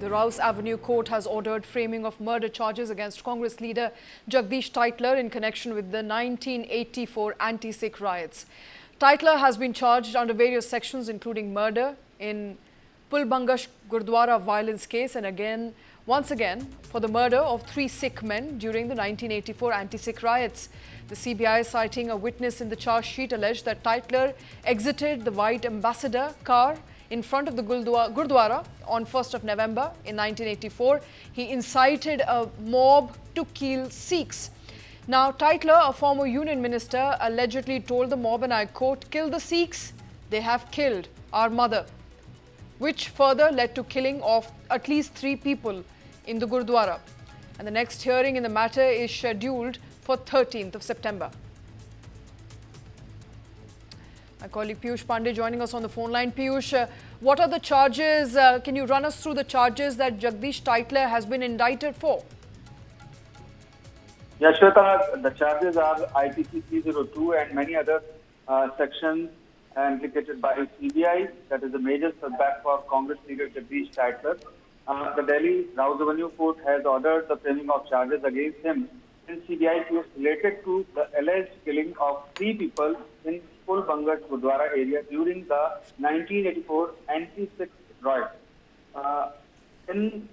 The Rouse Avenue Court has ordered framing of murder charges against Congress leader Jagdish Tytler in connection with the 1984 anti-Sikh riots. Tytler has been charged under various sections including murder in Pulbangash Gurdwara violence case and once again for the murder of 3 Sikh men during the 1984 anti-Sikh riots. The CBI, citing a witness in the charge sheet, alleged that Tytler exited the white ambassador car in front of the Gurdwara on 1st of November in 1984. He incited a mob to kill Sikhs. Now, Tytler, a former union minister, allegedly told the mob, and I quote, "Kill the Sikhs, they have killed our mother," which further led to killing of at least 3 people in the Gurdwara. And the next hearing in the matter is scheduled for 13th of September. My colleague Piyush Pandey joining us on the phone line. Piyush, what are the charges? Can you run us through the charges that Jagdish Tytler has been indicted for? Yeah, Shweta, the charges are IPC 302 and many other sections implicated by CBI. That is a major setback for Congress leader Jagdish Tytler. The Delhi Rouse Avenue Court has ordered the framing of charges against him in CBI case related to the alleged killing of 3 people in Pulbangash Gurdwara area during the 1984 anti-Sikh riot. In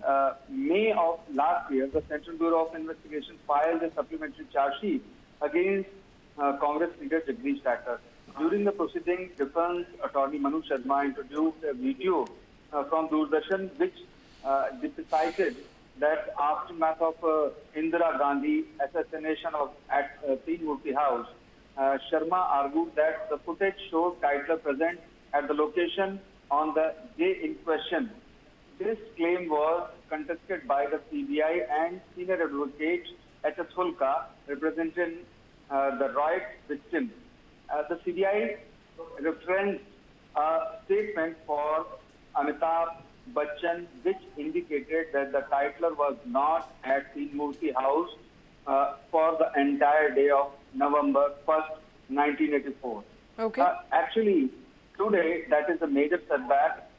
May of last year, the Central Bureau of Investigation filed a supplementary charge sheet against Congress leader Jagdish Tytler. During the proceeding, defense attorney Manu Sharma introduced a video from Doordarshan which cited that aftermath of Indira Gandhi assassination at Teen Murti House, Sharma argued that the footage showed Tytler present at the location on the day in question. This claim was contested by the CBI and senior advocate H.S. Fulka, representing the riot victim. The CBI referenced a statement for Amitabh Bachchan which indicated that the Tytler was not at Teen Murti House for the entire day of November 1st, 1984. Okay. Actually, today that is a major setback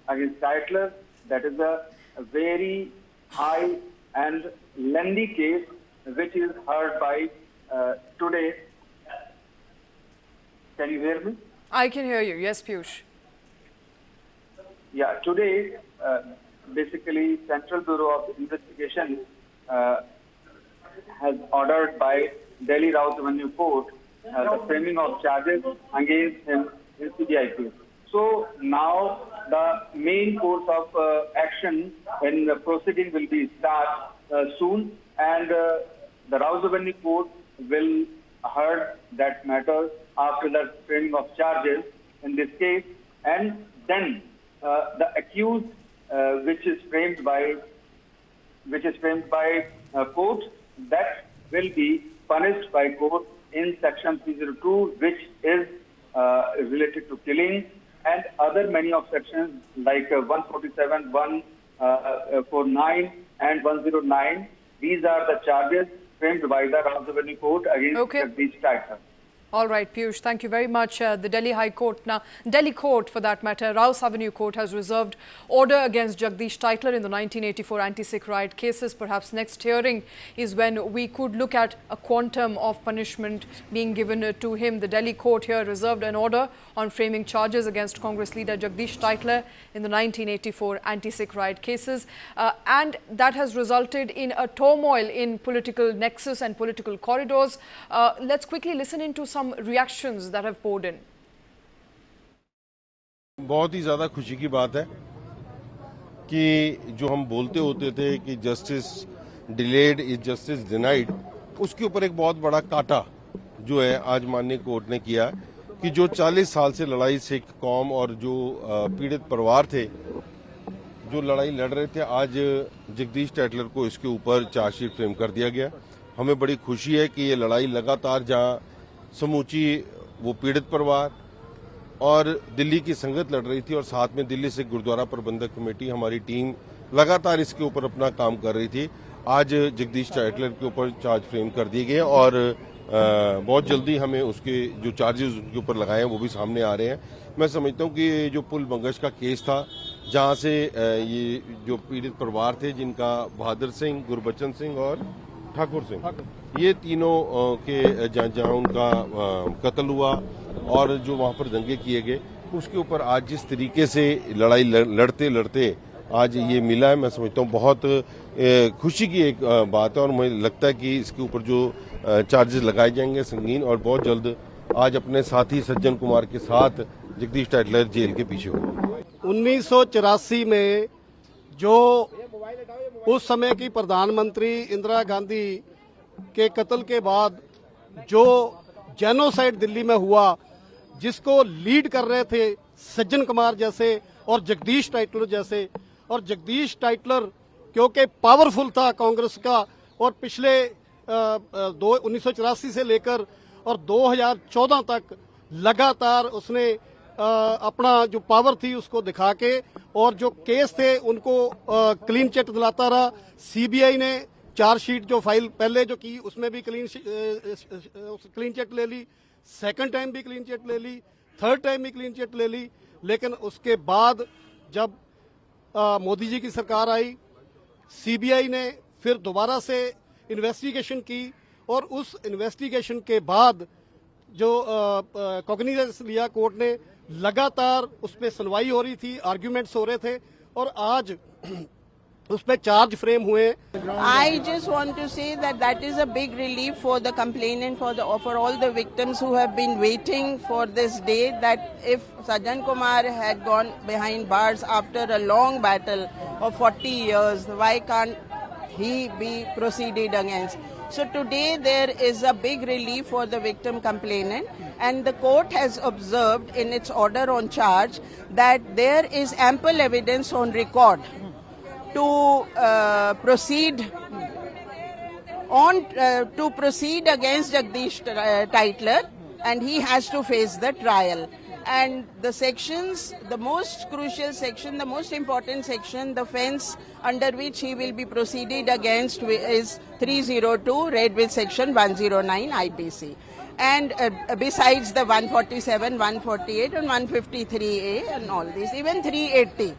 against Tytler. That is a very high and lengthy case which is heard by today. Can you hear me? I can hear you. Yes, Piyush. Yeah, today, basically, Central Bureau of Investigation has ordered by Delhi Rouse Avenue Court the framing of charges against him in CBI case. So now the main course of action in the proceeding will be start soon, and the Rouse Avenue Court will heard that matter after the framing of charges in this case, and then the accused, which is framed by court, that will be punished by court in section 302, which is related to killing, and other many of sections like 147, 149, and 109. These are the charges framed by the Rouse Avenue Court against Jagdish Tytler. All right, Piyush, thank you very much. The Delhi High Court, now Delhi Court for that matter, Rouse Avenue Court has reserved order against Jagdish Tytler in the 1984 anti-Sikh riot cases. Perhaps next hearing is when we could look at a quantum of punishment being given to him. The Delhi Court here reserved an order on framing charges against Congress leader Jagdish Tytler in the 1984 anti-Sikh riot cases. And that has resulted in a turmoil in political nexus and political corridors. Let's quickly listen into some reactions that have poured in. बहुत ही ज़्यादा खुशी की बात है कि जो हम बोलते होते थे कि justice delayed is justice denied, उसके ऊपर एक बहुत बड़ा काटा जो है आज माननीय कोर्ट ने किया कि जो 40 साल से लड़ाई सिख कौम और जो पीड़ित परिवार थे जो लड़ाई लड़ रहे थे, आज जगदीश टाइटलर को इसके ऊपर चार्जशीट फ्रेम कर दिया गया। हमें बड़ी खुशी है कि ये लड़ाई लगातार जहां समूची वो पीड़ित परिवार और दिल्ली की संगत लड़ रही थी और साथ में दिल्ली से गुरुद्वारा प्रबंधक कमेटी, हमारी टीम लगातार इसके ऊपर अपना काम कर रही थी। आज जगदीश टाइटलर के ऊपर चार्ज फ्रेम कर दिए गए और बहुत जल्दी हमें उसके जो चार्जेस उनके ऊपर लगाए हैं वो भी सामने आ रहे हैं। मैं समझता हूं कि जो पुल बंगश का केस था जहां से ये जो पीड़ित परिवार थे, जिनका बहादुर सिंह, गुरबचन सिंह और ठाकुर सिंह, ये तीनों के जहाँ उनका कत्ल हुआ और जो वहां पर दंगे किए गए, उसके ऊपर आज जिस तरीके से लड़ाई लड़ते लड़ते आज ये मिला है, मैं समझता हूँ बहुत खुशी की एक बात है। और मुझे लगता है कि इसके ऊपर जो चार्जेस लगाए जाएंगे संगीन, और बहुत जल्द आज अपने साथी सज्जन कुमार के साथ जगदीश टाइटलर जेल के पीछे होगा। 1984 में जो उस समय की प्रधानमंत्री इंदिरा गांधी के कत्ल के बाद जो जेनोसाइड दिल्ली में हुआ, जिसको लीड कर रहे थे सज्जन कुमार जैसे और जगदीश टाइटलर जैसे, और जगदीश टाइटलर क्योंकि पावरफुल था कांग्रेस का, और पिछले 1984 से लेकर और 2014 तक लगातार उसने अपना जो पावर थी उसको दिखा के, और जो केस थे उनको क्लीन चिट दिलाता रहा। सीबीआई ने चार्जशीट जो फाइल पहले जो की उसमें भी क्लीन चिट ले ली, सेकंड टाइम भी क्लीन चिट ले ली, थर्ड टाइम भी क्लीन चिट ले ली। लेकिन उसके बाद जब मोदी जी की सरकार आई, सीबीआई ने फिर दोबारा से इन्वेस्टिगेशन की, और उस इन्वेस्टिगेशन के बाद जो कॉग्निजेंस लिया कोर्ट ने, लगातार उस पर सुनवाई हो रही थी, आर्ग्यूमेंट्स हो रहे थे, और आज उस पर चार्ज फ्रेम हुए। I just want to say that that is a big relief for the complainant, for all the victims who have been waiting for this day, that if Sajjan Kumar had gone behind bars after a long battle of 40 years, why can't he be proceeded against? So today there is a big relief for the victim complainant, and the court has observed in its order on charge that there is ample evidence on record to proceed against Jagdish Tytler, and he has to face the trial. And the sections, the most crucial section, the most important section, the offence under which he will be proceeded against is 302, read with section 109 IPC. And besides the 147, 148 and 153A and all these, even 380.